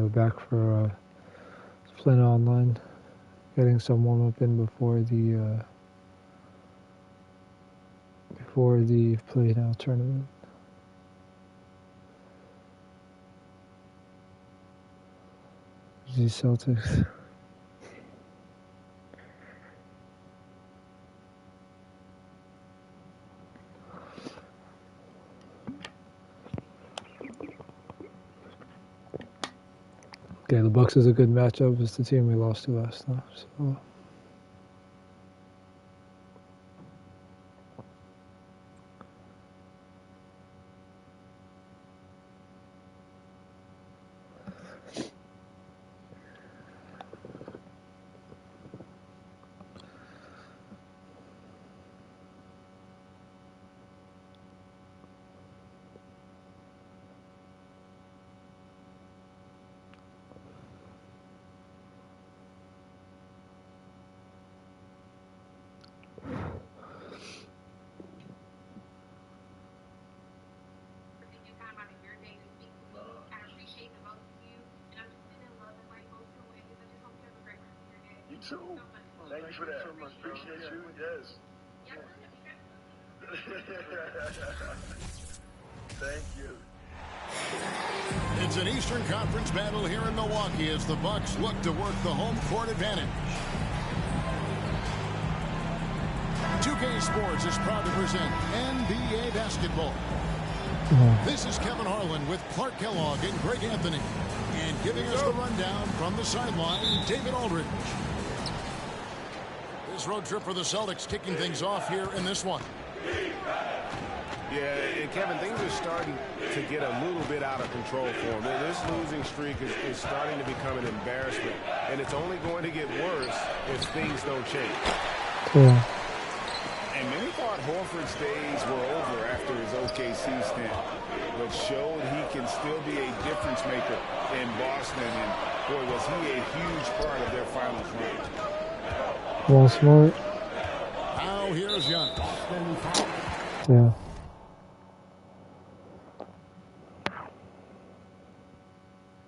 we're back for Playnowonline, getting some warm up in before the Play Now tournament. The Celtics. Okay, the Bucks is a good matchup. It's the team we lost to last time. So. Too. Thank you for that. So much. Appreciate you. Yes. Thank you. It's an Eastern Conference battle here in Milwaukee as the Bucks look to work the home court advantage. 2K Sports is proud to present NBA basketball. This is Kevin Harlan with Clark Kellogg and Greg Anthony. And giving us the rundown from the sideline, David Aldridge. This road trip for the Celtics kicking things off here in this one. Yeah, and Kevin, things are starting to get a little bit out of control for them. This losing streak is starting to become an embarrassment, and it's only going to get worse if things don't change. Yeah. And many thought Horford's days were over after his OKC stint, but showed he can still be a difference maker in Boston, and boy, was he a huge part of their finals run. Well, smart. Now here's Young. Yeah.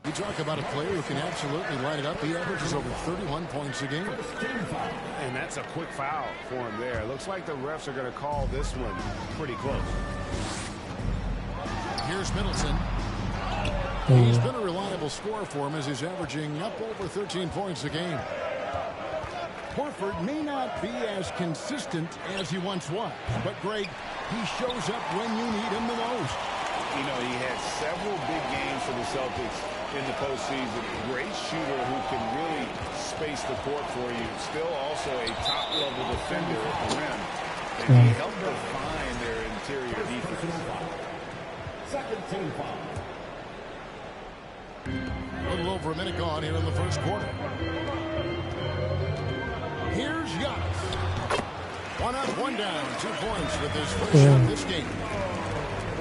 You talk about a player who can absolutely light it up. He averages over 31 points a game. And that's a quick foul for him there. Looks like the refs are going to call this one pretty close. Here's Middleton. He's been a reliable scorer for him as he's averaging up over 13 points a game. Horford may not be as consistent as he once was, but Greg, he shows up when you need him the most. You know, he had several big games for the Celtics in the postseason. Great shooter who can really space the court for you. Still also a top-level defender at the rim. And he helped define their interior defense. Second team foul. A little over a minute gone here in the first quarter. Here's Giannis. One up, one down. 2 points with his first shot this game.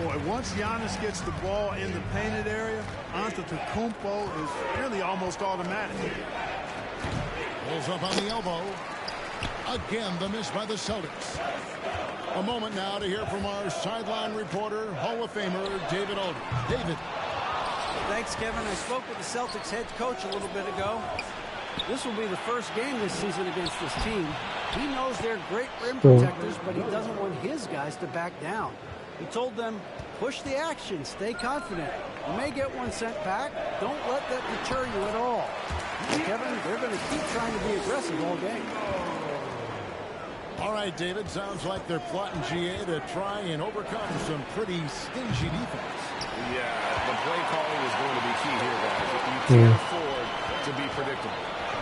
Boy, once Giannis gets the ball in the painted area, Antetokounmpo is really almost automatic. Pulls up on the elbow. Again, the miss by the Celtics. A moment now to hear from our sideline reporter, Hall of Famer David Aldridge. David. Thanks, Kevin. I spoke with the Celtics head coach a little bit ago. This will be the first game this season against this team. He knows they're great rim protectors, but he doesn't want his guys to back down. He told them, push the action, stay confident. You may get one sent back. Don't let that deter you at all. Kevin, they're going to keep trying to be aggressive all game. All right, David, sounds like they're plotting GA to try and overcome some pretty stingy defense. Yeah, the play calling is going to be key here, guys. You can't afford to be predictable.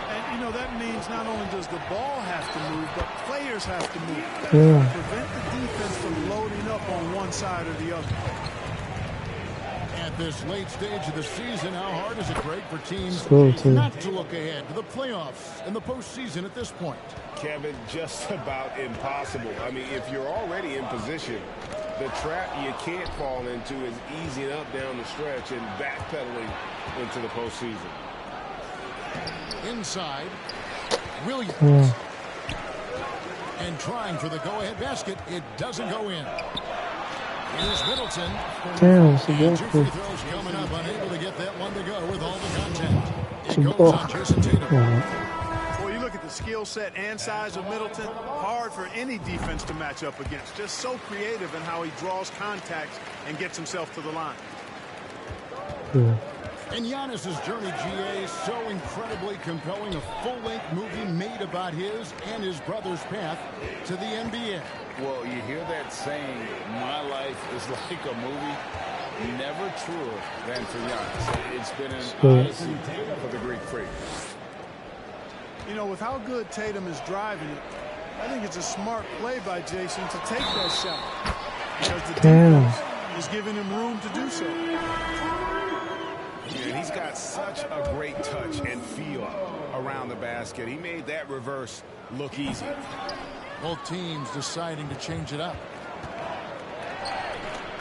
And, you know, that means not only does the ball have to move, but players have to move. Prevent the defense from loading up on one side or the other. At this late stage of the season, how hard is it, Greg, for teams not to look ahead to the playoffs and the postseason at this point? Kevin, just about impossible. I mean, if you're already in position, the trap you can't fall into is easing up down the stretch and backpedaling into the postseason. Inside, Williams. And trying for the go-ahead basket. It doesn't go in. Here's Middleton. Damn, it's a And 2 ball. free throws coming up, unable to get that one to go with all the contact. It goes on Jason Tatum. Well, you look at the skill set and size of Middleton, hard for any defense to match up against. Just so creative in how he draws contacts and gets himself to the line. Yeah. And Giannis's journey, GA, is so incredibly compelling. A full-length movie made about his and his brother's path to the NBA. Well, you hear that saying, my life is like a movie. Never truer than for Giannis. It's been an odyssey for the Greek freak. You know, with how good Tatum is driving it, I think it's a smart play by Jason to take that shot. Because the defense is giving him room to do so. Yeah, he's got such a great touch and feel around the basket. He made that reverse look easy. Both teams deciding to change it up.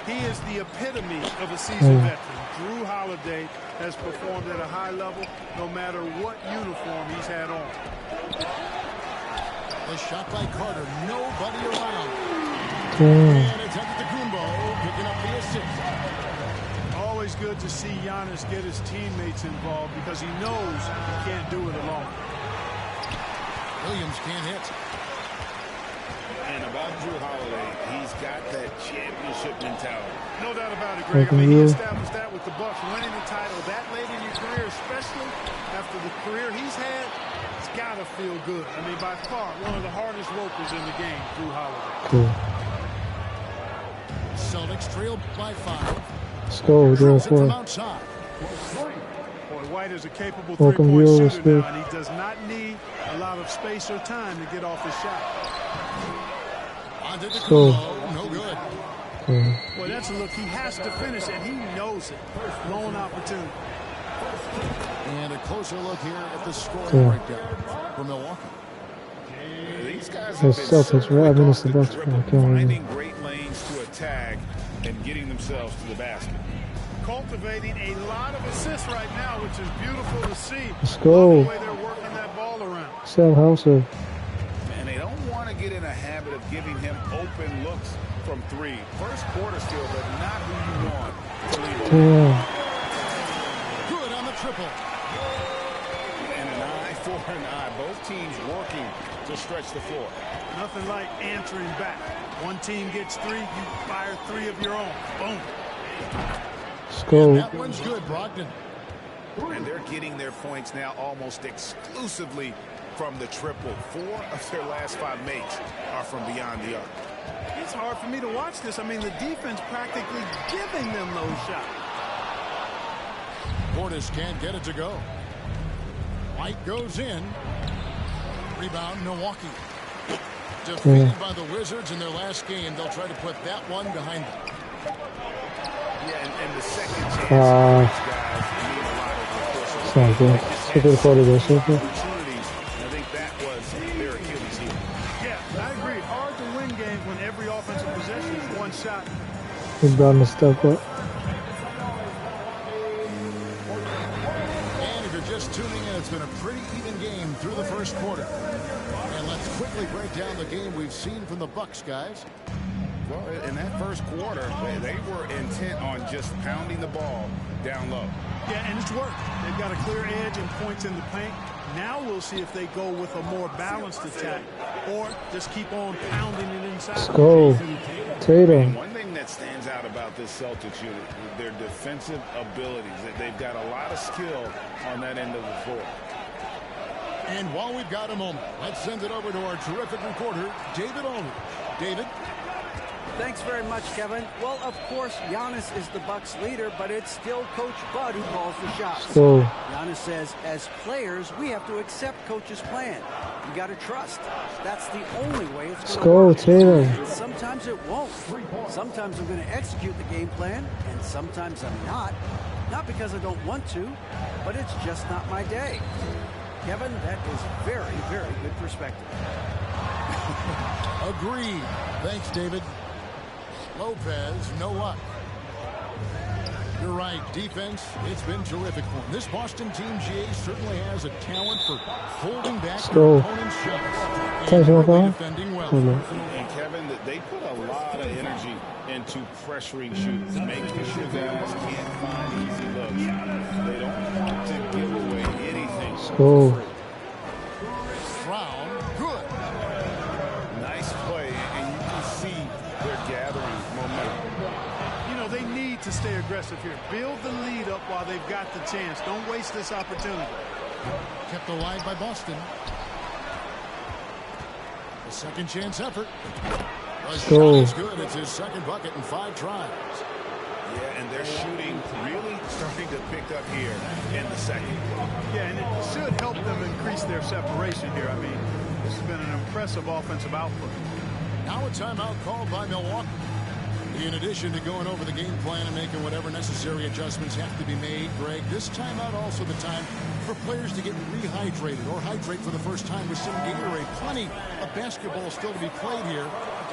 He is the epitome of a seasoned veteran. Drew Holiday has performed at a high level no matter what uniform he's had on. The shot by Carter. Nobody around. Damn. And it's Antetokounmpo picking up the assist. Always good to see Giannis get his teammates involved because he knows he can't do it alone. Williams can't hit. And about Drew Holiday, he's got that championship mentality. No doubt about it, Greg. I mean, he established that with the Bucks, winning the title that late in your career, especially after the career he's had. It's got to feel good. I mean, by far, one of the hardest workers in the game, Drew Holiday. Cool. Celtics trailed by 5. Let's go. Drills it from 4. outside. Boy, White is a capable Welcome, three-point viewers. shooter now, and he does not need a lot of space or time to get off his shot. Cool. No good. Cool. Well, that's a look he has to finish, and he knows it. Lone opportunity. And a closer look here at the scoring breakdown for Milwaukee. These guys The have been Celtics, so right? I quick mean, off it's the the Bucks. dribble, I can't remember. finding great lanes to attack and getting themselves to the basket. Cultivating a lot of assists right now, which is beautiful to see. Let's go. Love the way they're working that ball around. Sam Hauser. And they don't want to get in a habit of giving him open looks from 3. First quarter still, but not who you want to lead on. Damn. Good on the triple. And an eye for an eye. Both teams working to stretch the floor. Nothing like answering back. One team gets 3, you fire 3 of your own. Boom. Let's go. That one's good, Brogdon. And they're getting their points now almost exclusively from the triple. 4 of their last 5 makes are from beyond the arc. It's hard for me to watch this. I mean, the defense practically giving them those shots. Portis can't get it to go. White goes in. Rebound, Milwaukee. Defeated by the Wizards in their last game. They'll try to put that one behind them. Yeah, and the second chance guys need a lot of Sounds good. Super quarter there, super. opportunities. I think that was their Achilles heel. Yeah, I agree. Hard to win games when every offensive possession is one shot. He's about to step up. And if you're just tuning in, it's been a pretty even game through the first quarter. And let's quickly break down the game we've seen from the Bucks, guys. Well, in that first quarter, they were intent on just pounding the ball down low. Yeah, and it's worked. They've got a clear edge and points in the paint. Now we'll see if they go with a more balanced attack or just keep on pounding it inside. Let's go. Tatum. One thing that stands out about this Celtics unit, their defensive abilities. They've got a lot of skill on that end of the floor. And while we've got a moment, let's send it over to our terrific reporter, David Aldridge. David? Thanks very much, Kevin. Well, of course, Giannis is the Bucks leader, but it's still Coach Bud who calls the shots. So, Giannis says, as players, we have to accept Coach's plan. You got to trust. That's the only way it's going to work. Tatum. Sometimes it won't. Sometimes I'm going to execute the game plan, and sometimes I'm not. Not because I don't want to, but it's just not my day. Kevin, that is very, very good perspective. Agreed. Thanks, David. Lopez, no luck. You're right. Defense, it's been terrific for him. This Boston team, GA, certainly has a talent for holding back their opponent's shots. And really defending well. And Kevin, they put a lot of energy into pressuring shooters, making sure guys can't find easy looks. They don't want to give away anything. Brown, good. Nice play, and you can see they're gathering momentum. You know, they need to stay aggressive here. Build the lead up while they've got the chance. Don't waste this opportunity. Kept alive by Boston. A second chance effort. The shot is good. It's his second bucket in 5 tries. Yeah, and they're shooting really starting to pick up here in the second. Yeah, and it should help them increase their separation here. I mean, this has been an impressive offensive output. Now a timeout called by Milwaukee. In addition to going over the game plan and making whatever necessary adjustments have to be made, Greg, this timeout also the time for players to get rehydrated or hydrate for the first time with some Gatorade. Plenty of basketball still to be played here,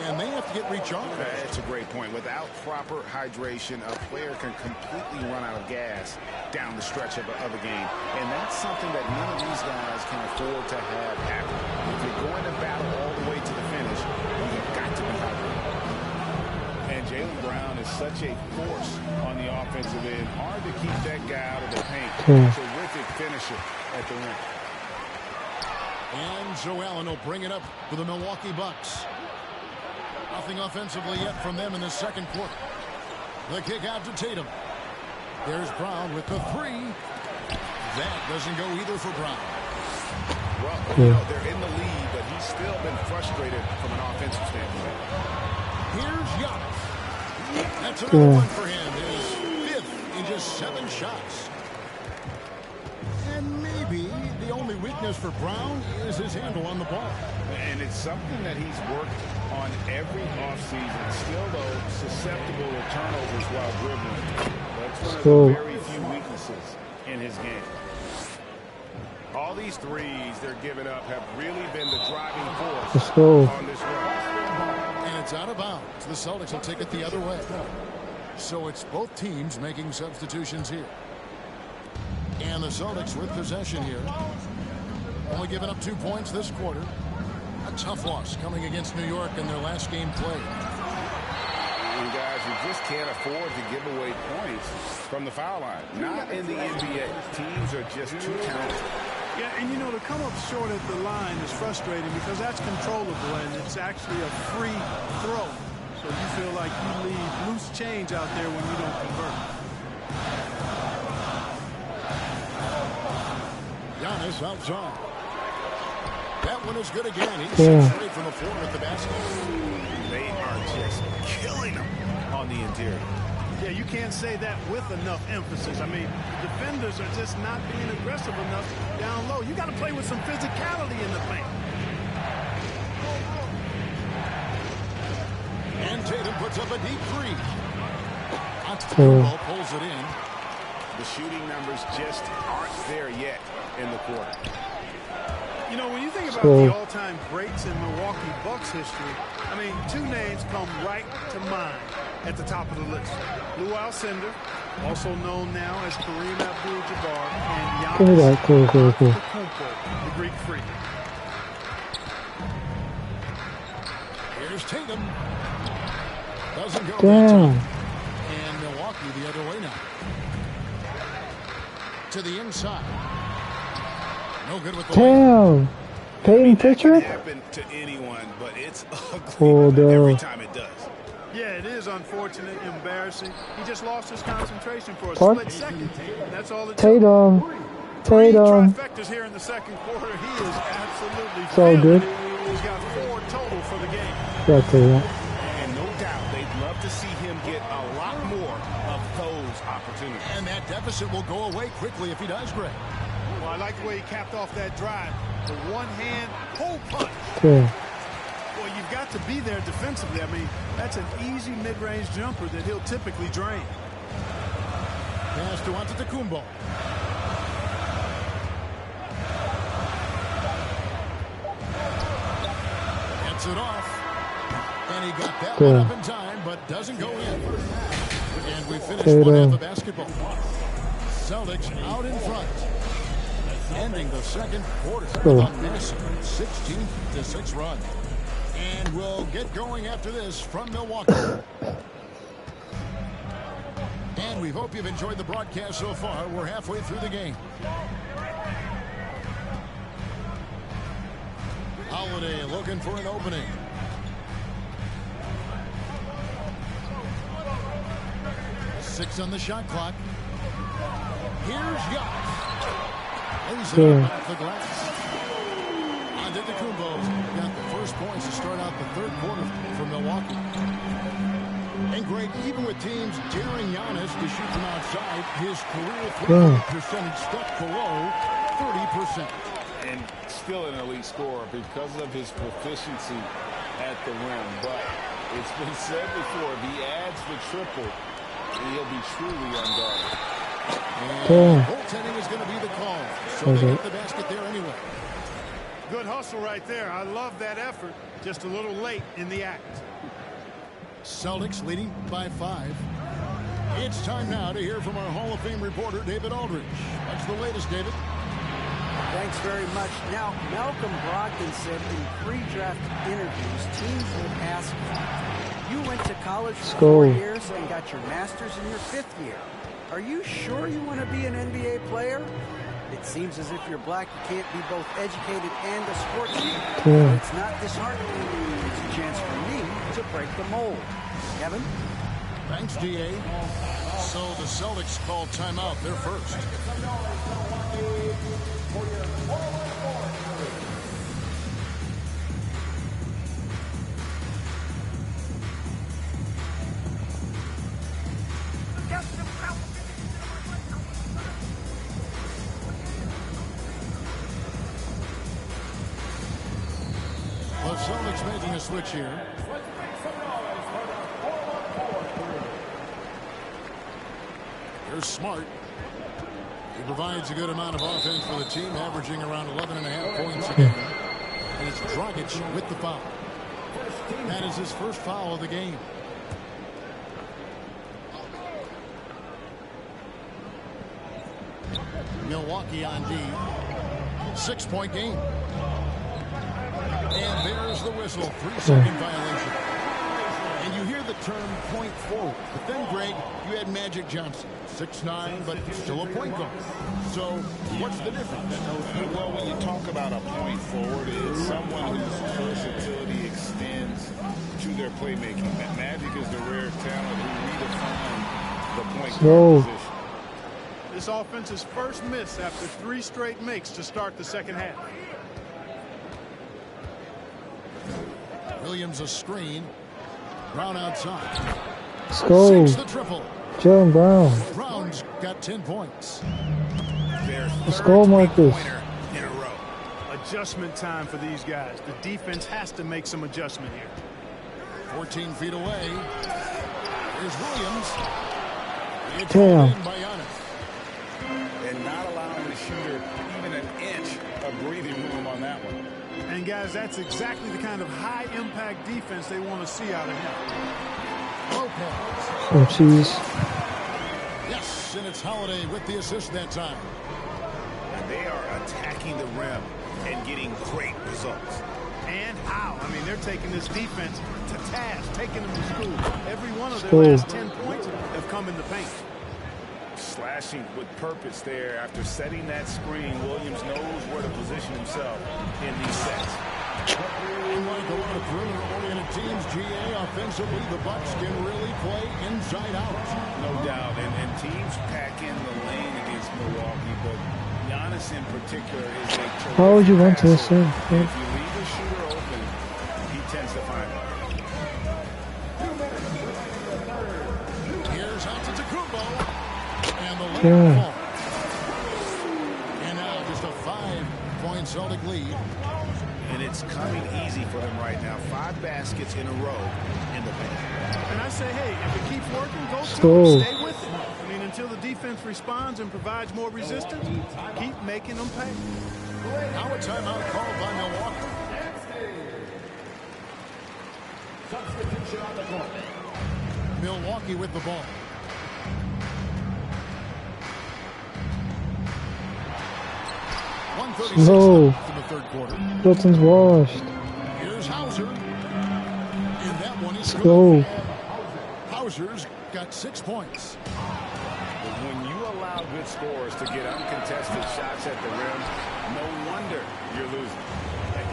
and they have to get recharged. That's a great point. Without proper hydration, a player can completely run out of gas down the stretch of a game, and that's something that none of these guys can afford to have happen. If you're going to battle all the way to the finish, you've got to be hydrated. And Jaylen Brown is such a force on the offensive end. Hard to keep that guy out of the paint. Terrific finisher at the rim. And Joe Allen will bring it up for the Milwaukee Bucks. Nothing offensively yet from them in the second quarter. The kick out to Tatum. There's Brown with the 3. That doesn't go either for Brown. Well, you know, they're in the lead, but he's still been frustrated from an offensive standpoint. Here's Giannis. That's another one for him. His 5th in just 7 shots. And maybe the only weakness for Brown is his handle on the ball. And it's something that he's worked on every offseason. Still, though, susceptible to turnovers while dribbling. That's one of the very few weaknesses in his game. All these threes they're giving up have really been the driving force on this run. And it's out of bounds. The Celtics will take it the other way. So it's both teams making substitutions here. And the Celtics with possession here. Only giving up 2 points this quarter. A tough loss coming against New York in their last game played. And guys, you just can't afford to give away points from the foul line. Not in the NBA. Teams are just too talented. Yeah, and you know, to come up short at the line is frustrating because that's controllable and it's actually a free throw. So you feel like you leave loose change out there when you don't convert. Giannis outside. That one is good again. He's straight from the floor at the basket. They are just killing them on the interior. Yeah, you can't say that with enough emphasis. I mean, defenders are just not being aggressive enough down low. You got to play with some physicality in the paint. And Tatum puts up a deep 3. Antetokounmpo pulls it in. The shooting numbers just aren't there yet in the quarter. You know, when you think about the all-time greats in Milwaukee Bucks history, I mean, 2 names come right to mind at the top of the list. Lou Alcindor, also known now as Kareem Abdul-Jabbar, and Giannis Antetokounmpo, the Greek freak. Here's Tatum. Doesn't go that time. And Milwaukee the other way now. To the inside. No good with the Damn. Payton Pritchard? That can happen to anyone, but it's ugly every time it does. Yeah, it is unfortunate, embarrassing. He just lost his concentration for a split second. That's all it took. Tatum. Trifectas here in the second quarter. He is absolutely so good. He's got 4 total for the game. And no doubt they'd love to see him get a lot more of those opportunities. And that deficit will go away quickly if he does, Greg. Well, I like the way he capped off that drive. The one-hand pull punch. Well, you've got to be there defensively. I mean, that's an easy mid-range jumper that he'll typically drain. Pass to Antetokounmpo. Gets it off. And he got that one up in time, but doesn't go in. And we finished one half of basketball. Celtics out in front. Ending the second quarter with a massive 16-6 run. And we'll get going after this from Milwaukee. And we hope you've enjoyed the broadcast so far. We're halfway through the game. Holiday looking for an opening. Six on the shot clock. Here's Giannis. Lays it off the glass. Antetokounmpo got the first points to start out the third quarter for Milwaukee. And Greg, even with teams daring Giannis to shoot from outside, his career three-point percentage stuck below 30%. And still an elite scorer because of his proficiency at the rim. But it's been said before, if he adds the triple, he'll be truly unguarded. And goaltending is going to be the call. So they get the basket there anyway. Good hustle right there. I love that effort. Just a little late in the act. Celtics leading by 5. It's time now to hear from our Hall of Fame reporter, David Aldridge. What's the latest, David? Thanks very much. Now, Malcolm Brogdon said in pre-draft interviews, teams would ask, you went to college for 4 years and got your master's in your 5th year. Are you sure you want to be an NBA player? It seems as if you're black, you can't be both educated and a sportsman. But it's not disheartening. It's a chance for me to break the mold. Kevin? Thanks, D.A. So the Celtics called timeout. They're first. The Celtics making a switch here. Here's Smart. He provides a good amount of offense for the team, averaging around 11.5 points a game. And it's Dragic with the foul. That is his first foul of the game. Milwaukee on D. 6-point game. And there's the whistle. 3-second violation. And you hear the term point forward. But then, Greg, you had Magic Johnson. 6'9", but still a point guard. So what's the difference? Well, when you talk about a point forward, it's someone whose versatility extends to their playmaking. Magic is the rare talent who redefined the point guard position. This offense's first miss after 3 straight makes to start the second half. Williams a screen. Brown outside. Let's go. The triple. Jalen Brown. Brown's got 10 points. Let's go, Marcus. In a row. Adjustment time for these guys. The defense has to make some adjustment here. 14 feet away. Here's Williams. It's Damn. in by Giannis. And not allowing the shooter even an inch of breathing room on that one. And guys, that's exactly the kind of high-impact defense they want to see out of him. Oh, cheese. Yes, and it's Holiday with the assist that time. And they are attacking the rim and getting great results. And how? I mean, they're taking this defense to task, taking them to school. Every one of their last 10 points have come in the paint. Slashing with purpose there. After setting that screen, Williams knows where to position himself in these sets. Unlike a lot of perimeter-oriented teams, GA, offensively, the Bucks can really play inside out. No doubt. And teams pack in the lane against Milwaukee, but Giannis in particular is a terrific How would you want to say? If you leave the shooter open, he tends to find it. Here's Antetokounmpo. And the layup falls. And now just a 5-point Celtic lead. And it's coming easy for them right now. 5 baskets in a row in the paint. And I say, hey, if it keeps working, go to it. Stay with it. I mean, until the defense responds and provides more resistance, keep making them pay. Now a timeout called by Milwaukee. Milwaukee with the ball. 1:36 No. left in the third quarter. Middleton's washed. Here's Hauser. And that one is Let's good. go. Hauser's got 6 points. When you allow good scorers to get uncontested shots at the rim, no wonder you're losing.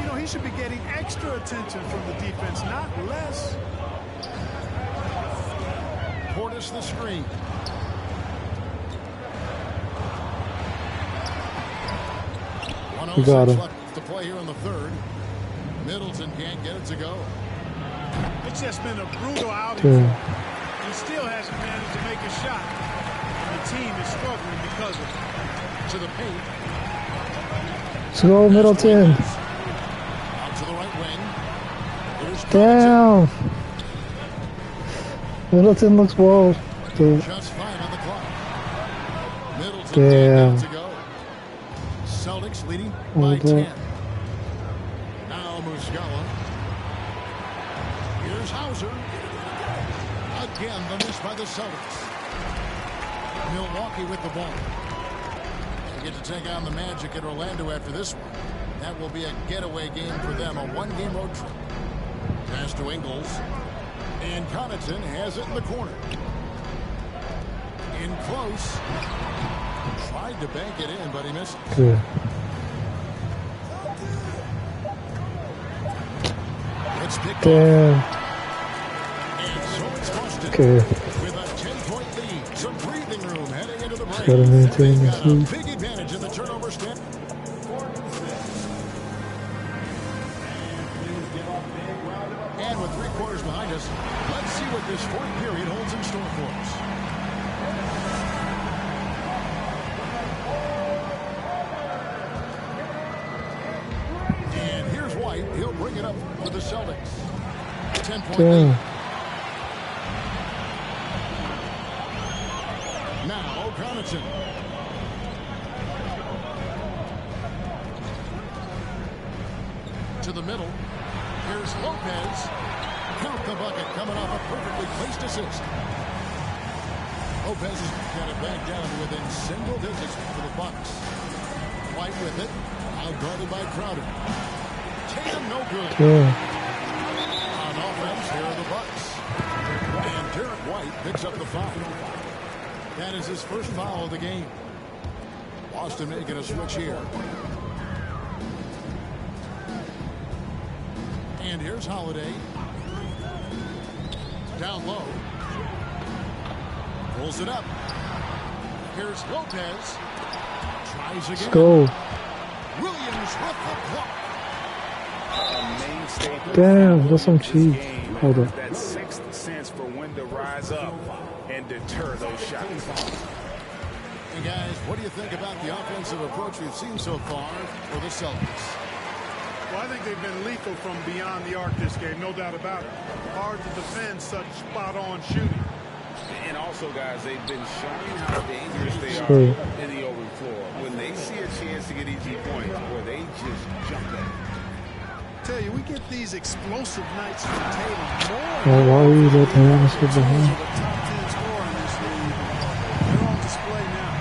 You know, he should be getting extra attention from the defense, not less. Portis the screen. We got him. Left to play here in the third. Middleton can't get it to go. It's just been a brutal outing. Yeah. He still hasn't managed to make a shot. And the team is struggling because of it. To the paint. Let's go, Middleton. Out to the right wing. Here's Damn. Middleton looks wild. Dude. just 5 on the clock. Middleton Damn. can't get it to go. Celtics leading Oh, by damn. 10. Now Muscala. Here's Hauser. Again, the miss by the Celtics. Milwaukee with the ball. They get to take on the Magic at Orlando after this one. That will be a getaway game for them, a one-game road trip. Pass to Ingles. And Connaughton has it in the corner. In close. Tried to bank it in, but he missed. Good. It's picked Damn. off. And so it's Boston. Okay. With a 10-point lead. Some breathing room heading into the break. Gotta maintain They've this got a lead. big advantage in the turnover stand. And with 3 quarters behind us, let's see what this fourth period holds in store for us. And here's White. He'll bring it up for the Celtics. 10-point lead. Damn. Now, Connaughton. To the middle. Here's Lopez. Count the bucket coming off a perfectly placed assist. Lopez has got it back down to within single digits for the Bucks. White with it. Outguarded by Crowder. Tatum no good. Yeah. On offense, here are the Bucks. And Derek White picks up the foul. That is his first foul of the game. Boston making a switch here. And here's Holiday. Down low. Pulls it up. Here's Lopez. Tries again. Let's go. Williams with the block. Damn, that's some cheese. Hold up. That sixth sense for when to rise up and deter those shots. And guys, what do you think about the offensive approach we've seen so far for the Celtics? Well, I think they've been lethal from beyond the arc this game, no doubt about it. Hard to defend such spot-on shooting. And also, guys, they've been showing how dangerous they are True. in the open floor. When they see a chance to get easy points, boy, they just jump at it. Tell you, we get these explosive nights from Tatum. Oh, why are you letting him sit behind? The top 10 scorer in this league. They're on display now.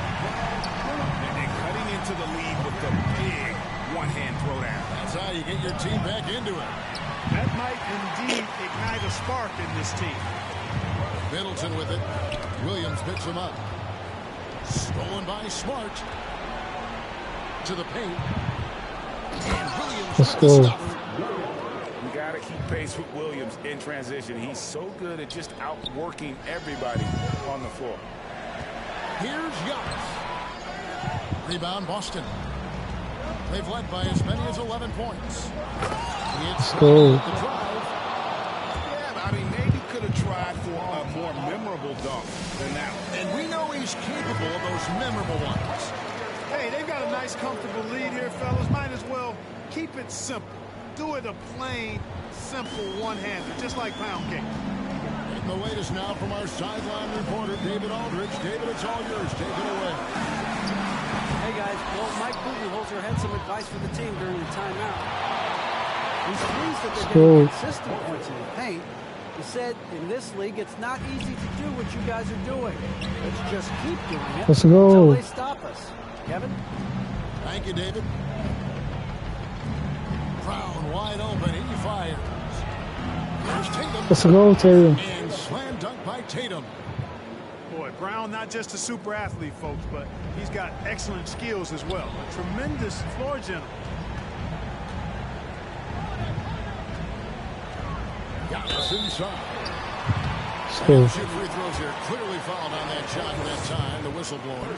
And they're cutting into the lead with the big one-hand throwdown. That's how you get your team back into it. That might indeed ignite a spark in this team. Middleton with it. Williams picks him up. Stolen by Smart. To the paint. And Williams Let's with the go. stuff. You got to keep pace with Williams in transition. He's so good at just outworking everybody on the floor. Here's Giannis. Rebound Boston. They've led by as many as 11 points. It's go. the drive. Yeah, but I mean, maybe could have tried for a more memorable dunk than that one. And we know he's capable of those memorable ones. Hey, they've got a nice, comfortable lead here, fellas. Might as well keep it simple. Do it a plain, simple one-hander, just like pound cake. And the latest now from our sideline reporter, David Aldridge. David, it's all yours. Take it away. Hey, guys. Well, Mike Budenholzer had some advice for the team during the timeout. He's pleased that they're getting consistent points in the paint. He said, in this league, it's not easy to do what you guys are doing. Let's just keep doing it Let's until go. they stop us. Kevin? Thank Thank you, David. Brown wide open. He fires. Here's Tatum. Let's go, Tatum. And slam dunk by Tatum. Boy, Brown, not just a super athlete, folks, but he's got excellent skills as well. A tremendous floor general. Got us inside. Cool. Two free throws here. Clearly fouled on that shot that time. The whistle blower.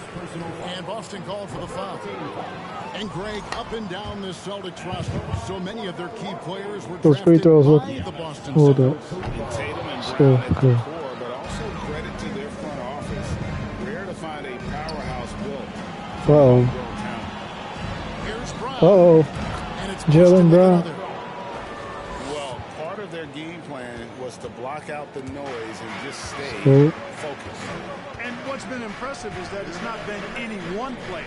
And Boston called for the foul. And Greg, up and down this Celtics roster, so many of their key players were Those free drafted throws by the Boston hold up. Celtics. Tatum and Cool, Brown at the cool. core, but also credit to their front office. Rare to find a powerhouse built. Uh-oh. Here's Brown. Uh-oh. And it's Jalen Boston with Brown. another. Well, part of their game plan was to block out the noise and just stay Cool. focused. And what's been impressive is that it's not been any one player.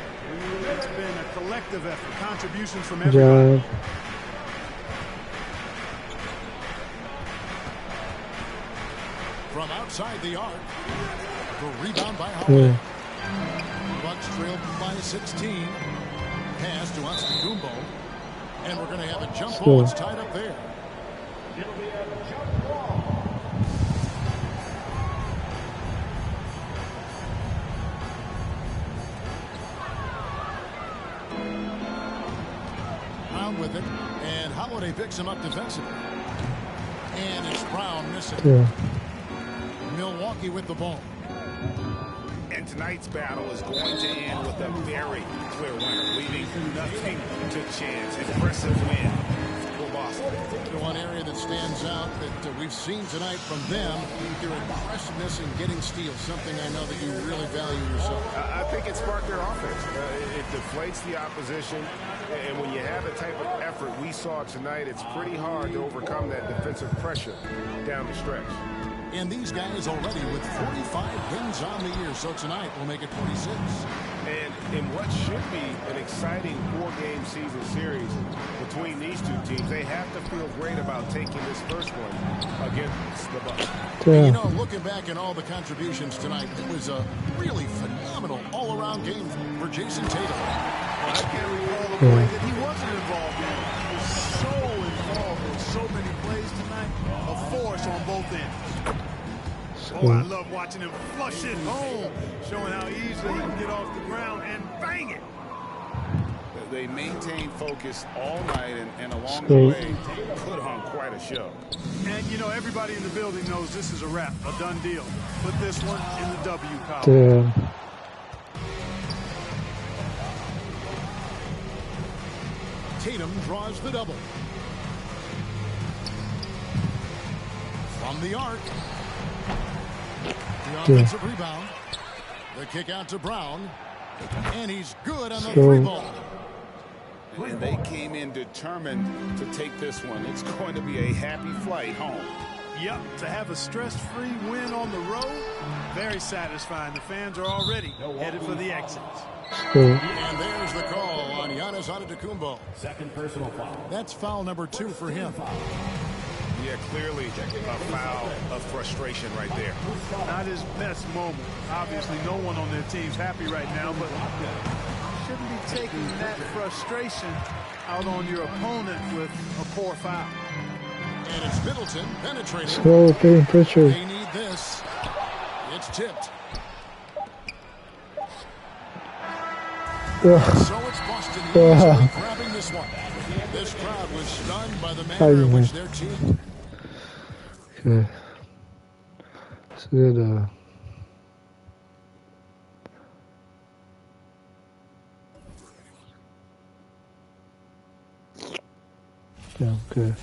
It's been a collective effort, contributions from everyone. Job. From outside the arc. The rebound by Holiday. Bucks trail by 16. Pass to Antetokounmpo. And we're going to have a jump ball. It's tied up there. Brown with it. And Holiday picks him up defensively. And it's Brown missing. Yeah. Milwaukee with the ball. And tonight's battle is going to end with a very clear winner, leaving nothing to chance. Impressive win for Boston. The one area that stands out that we've seen tonight from them, their aggressiveness in getting steals, something I know that you really value yourself. I think it sparked their offense. It deflates the opposition, and when you have the type of effort we saw tonight, it's pretty hard to overcome that defensive pressure down the stretch. And these guys already with 45 wins on the year, so tonight we'll make it 26. And in what should be an exciting four-game season series between these two teams, they have to feel great about taking this first one against the Bucks. And, you know, looking back at all the contributions tonight, it was a really phenomenal all-around game for Jason Tatum. I can't recall a play that he wasn't involved in. He was so involved in so many plays tonight. A force on both ends. Oh, I love watching him flush it home, showing how easily he can get off the ground and bang it. They maintained focus all night and along the way put on quite a show. And, you know, everybody in the building knows this is a wrap, a done deal. Put this one in the W column. Damn. Tatum draws the double. From the arc. The offensive rebound. The kick out to Brown. And he's good on the three ball. And they came in determined to take this one. It's going to be a happy flight home. Yep, to have a stress-free win on the road, very satisfying. The fans are already headed for the exits. And there's the call on Giannis Antetokounmpo. Second personal foul. That's foul number 2 for him. Yeah, clearly a foul of frustration right there. Not his best moment. Obviously, no one on their team's happy right now, but shouldn't be taking that frustration out on your opponent with a poor foul. And it's Middleton penetrating. Slow, getting pressure. They need this. It's tipped. So it's Boston easily grabbing this one. This crowd was stunned by the manner in which their team. Okay. So good, yeah, okay.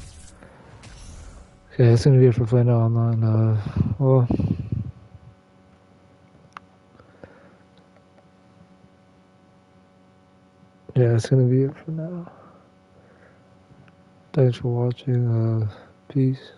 Okay, that's gonna be it for Playnowonline. Well, yeah, that's gonna be it for now. Thanks for watching. Peace.